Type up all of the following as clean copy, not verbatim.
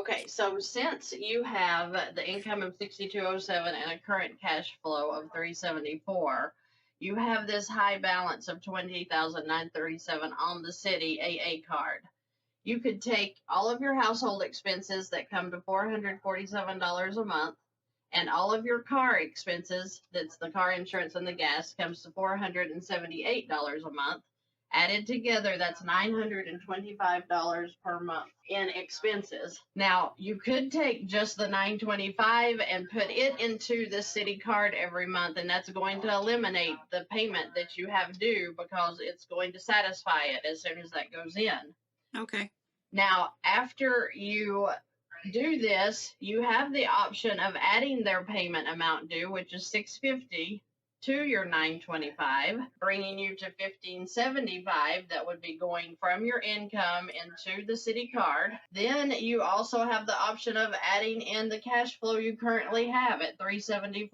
Okay, so since you have the income of 6207 and a current cash flow of 374, you have this high balance of 20,937 on the city AA card. You could take all of your household expenses that come to $447 a month, and all of your car expenses, that's the car insurance and the gas, comes to $478 a month. Added together, that's $925 per month in expenses. Now, you could take just the $925 and put it into the city card every month, and that's going to eliminate the payment that you have due because it's going to satisfy it as soon as that goes in. Okay. Now, after you do this, you have the option of adding their payment amount due, which is $650, to your $925, bringing you to $1,575. That would be going from your income into the city card. Then you also have the option of adding in the cash flow you currently have at $374.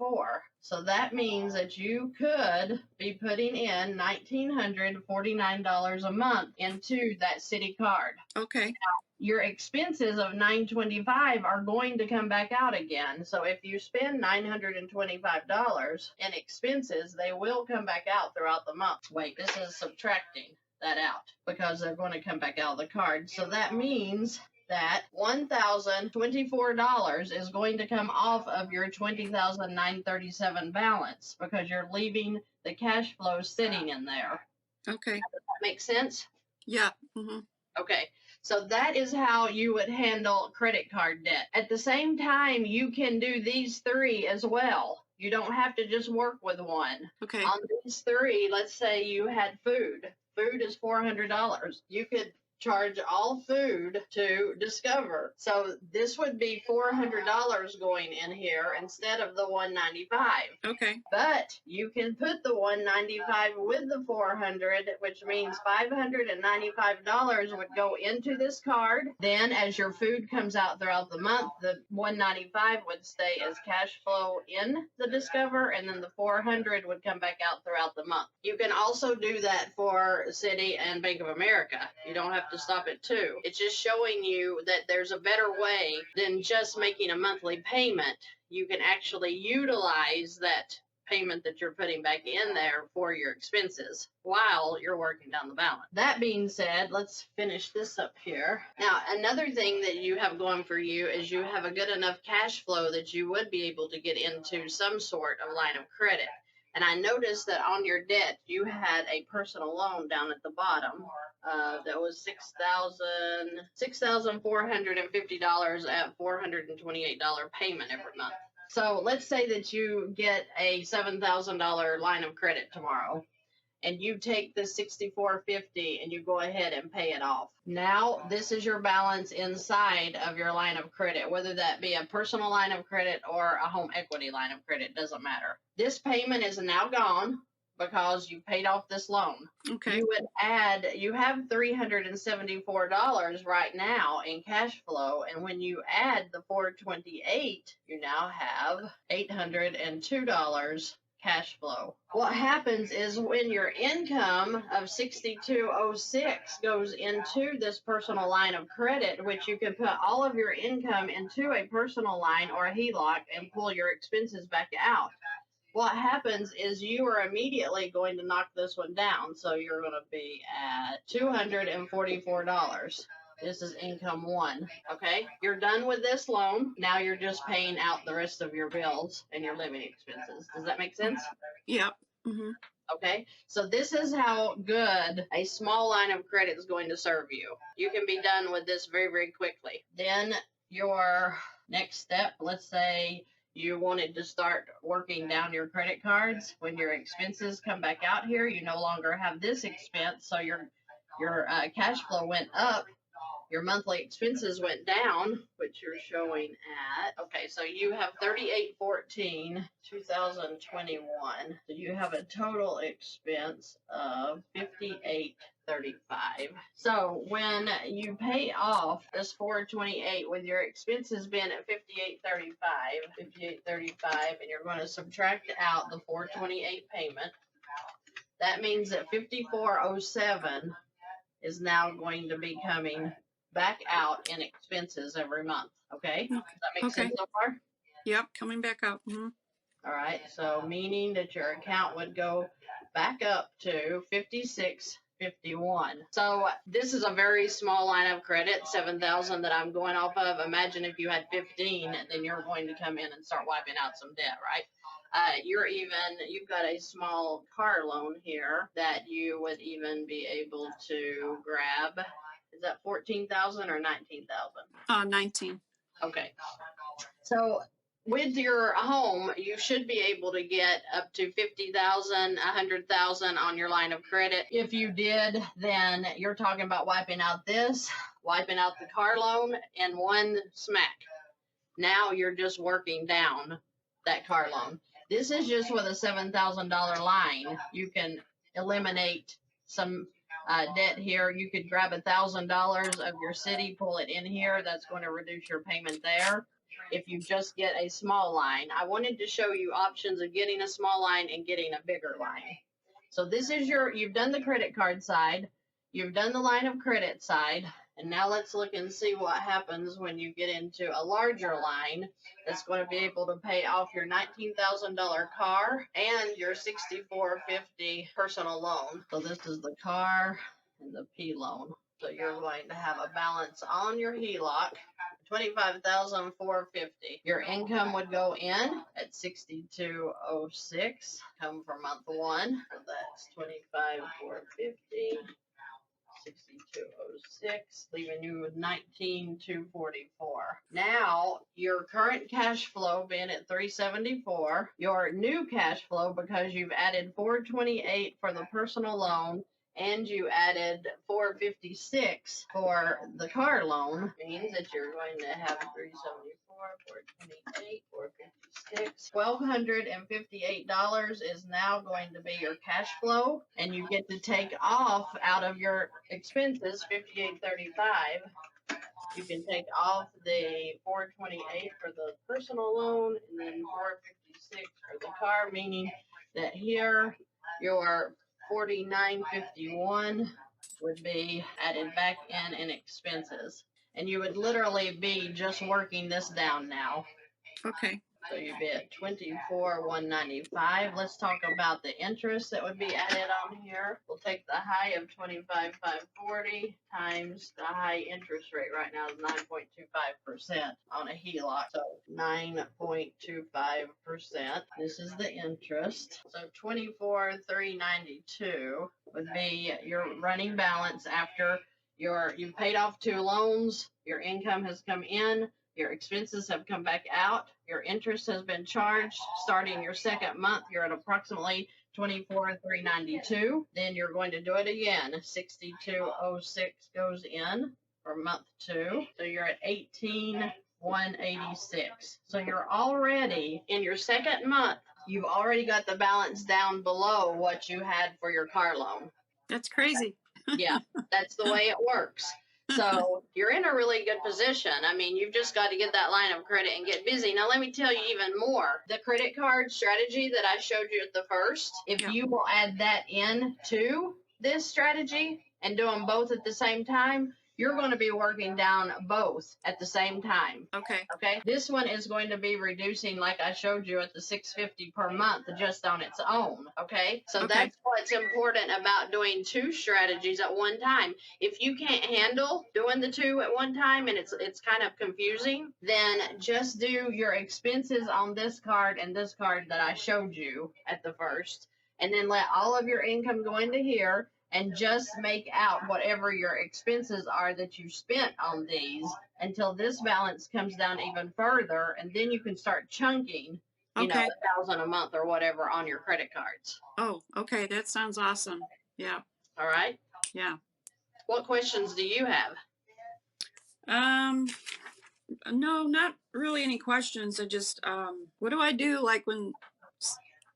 So that means that you could be putting in $1,949 a month into that city card. Okay. Your expenses of $925 are going to come back out again. So if you spend $925 in expenses, they will come back out throughout the month. Wait, this is subtracting that out because they're going to come back out of the card. So that means that $1,024 is going to come off of your $20,937 balance because you're leaving the cash flow sitting in there. Okay. Does that make sense? Yeah. Mm-hmm. Okay. So that is how you would handle credit card debt. At the same time, you can do these three as well. You don't have to just work with one. Okay. On these three, let's say you had food. Food is $400. You could charge all food to Discover. So this would be $400 going in here instead of the $195. Okay. But you can put the $195 with the $400, which means $595 would go into this card. Then as your food comes out throughout the month, the $195 would stay as cash flow in the Discover, and then the $400 would come back out throughout the month. You can also do that for Citi and Bank of America. You don't have to stop at two. It's just showing you that there's a better way than just making a monthly payment. You can actually utilize that payment that you're putting back in there for your expenses while you're working down the balance. That being said, let's finish this up here. Now, another thing that you have going for you is you have a good enough cash flow that you would be able to get into some sort of line of credit. And I noticed that on your debt, you had a personal loan down at the bottom that was $6,450 at $428 payment every month. So let's say that you get a $7,000 line of credit tomorrow, and you take the $6,450 and you go ahead and pay it off. Now this is your balance inside of your line of credit, whether that be a personal line of credit or a home equity line of credit, doesn't matter. This payment is now gone because you paid off this loan. Okay. You would add, you have $374 right now in cash flow, and when you add the $428, you now have $802 cash flow. What happens is when your income of 6206 goes into this personal line of credit, which you can put all of your income into a personal line or a HELOC and pull your expenses back out. What happens is you are immediately going to knock this one down. So you're going to be at $244. This is income one. Okay. You're done with this loan. Now you're just paying out the rest of your bills and your living expenses. Does that make sense? Yeah. Mm-hmm. Okay. So this is how good a small line of credit is going to serve you. You can be done with this very, very quickly. Then your next step, let's say you wanted to start working down your credit cards. When your expenses come back out here, you no longer have this expense. So your cash flow went up. Your monthly expenses went down, which you're showing at, okay, so you have 3814, 2021. So you have a total expense of 5835. So when you pay off this 428 with your expenses being at 5835, and you're going to subtract out the 428 payment, that means that 5407 is now going to be coming back out in expenses every month. Okay? Does that make Okay. sense so far? Yep. Coming back up. All right. So meaning that your account would go back up to 5651. So this is a very small line of credit, 7,000 that I'm going off of. Imagine if you had 15, then you're going to come in and start wiping out some debt, right? You've got a small car loan here that you would even be able to grab. Is that 14,000 or 19,000? 19. Okay. So with your home, you should be able to get up to 50,000, 100,000 on your line of credit. If you did, then you're talking about wiping out wiping out the car loan in one smack. Now you're just working down that car loan. This is just with a $7,000 line. You can eliminate some debt here. You could grab $1,000 of your city, pull it in here. That's going to reduce your payment there. If you just get a small line, I wanted to show you options of getting a small line and getting a bigger line. So this is you've done the credit card side, you've done the line of credit side, and now let's look and see what happens when you get into a larger line that's going to be able to pay off your $19,000 car and your $6,450 personal loan. So this is the car and the P loan. So you're going to have a balance on your HELOC, $25,450. Your income would go in at $6,206. Come for month one. So that's $25,450. 6206, leaving you with 19,244. Now, your current cash flow being at 374, your new cash flow, because you've added 428 for the personal loan and you added 456 for the car loan, means that you're going to have 374, 428, 456. $1,258 is now going to be your cash flow, and you get to take off out of your expenses $58.35. You can take off the 428 for the personal loan and then 456 for the car, meaning that here your 49.51 would be added back in expenses, and you would literally be just working this down now. Okay. So you'd be at 24,195. Let's talk about the interest that would be added on here. We'll take the high of 25,540 times the high interest rate right now is 9.25% on a HELOC. So 9.25%. This is the interest. So 24,392 would be your running balance after you've paid off 2 loans, your income has come in, your expenses have come back out, your interest has been charged. Starting your second month, you're at approximately 24,392. Then you're going to do it again. 6206 goes in for month 2. So you're at 18,186. So you're already in your second month, you've already got the balance down below what you had for your car loan. That's crazy. Yeah, that's the way it works. So you're in a really good position. I mean, you've just got to get that line of credit and get busy. Now, let me tell you even more. The credit card strategy that I showed you at the first, if Yeah. you will add that in to this strategy and do them both at the same time, you're going to be working down both at the same time. Okay. Okay. This one is going to be reducing, like I showed you, at the $650 per month just on its own. Okay. So Okay. that's what's important about doing 2 strategies at one time. If you can't handle doing the 2 at one time and it's kind of confusing, then just do your expenses on this card and this card that I showed you at the first, and then let all of your income go into here and just make out whatever your expenses are that you spent on these until this balance comes down even further, and then you can start chunking, you know, Okay. 1,000 a month or whatever on your credit cards. Oh, okay. That sounds awesome. Yeah. All right. Yeah. What questions do you have? No, not really any questions. I just, what do I do like when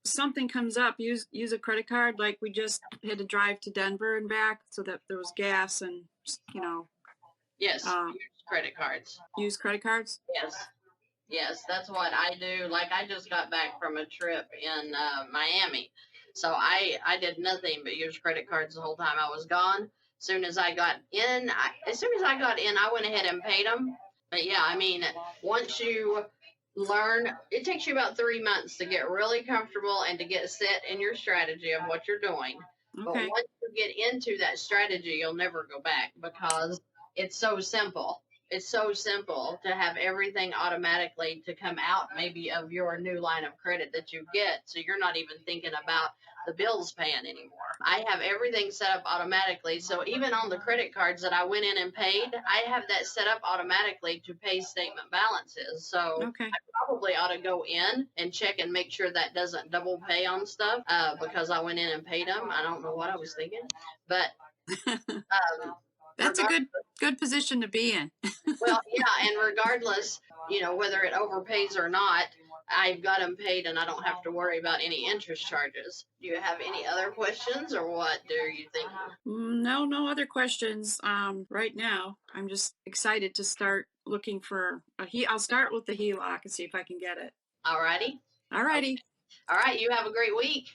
something comes up? Use a credit card. Like we just had to drive to Denver and back so that there was gas and, Yes, use credit cards. use credit cards. Yes, that's what I do. Like I just got back from a trip in Miami. So I did nothing but use credit cards the whole time I was gone. soon as I got in, I went ahead and paid them. But yeah, I mean, once you learn, it takes you about 3 months to get really comfortable and to get set in your strategy of what you're doing. But Okay. once you get into that strategy, you'll never go back because it's so simple. It's so simple to have everything automatically to come out maybe of your new line of credit that you get. So you're not even thinking about the bills paying anymore. I have everything set up automatically. So even on the credit cards that I went in and paid, I have that set up automatically to pay statement balances. So Okay. probably ought to go in and check and make sure that doesn't double pay on stuff because I went in and paid them. I don't know what I was thinking, but That's a good position to be in. well, yeah, and regardless, whether it overpays or not, I've got them paid and I don't have to worry about any interest charges. Do you have any other questions or what do you think? No, no other questions right now. I'm just excited to start looking for I'll start with the HELOC and see if I can get it. Alrighty. All righty. All right. You have a great week.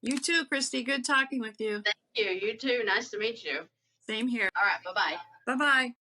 You too, Christy. Good talking with you. Thank you. You too. Nice to meet you. Same here. All right. Bye-bye. Bye-bye.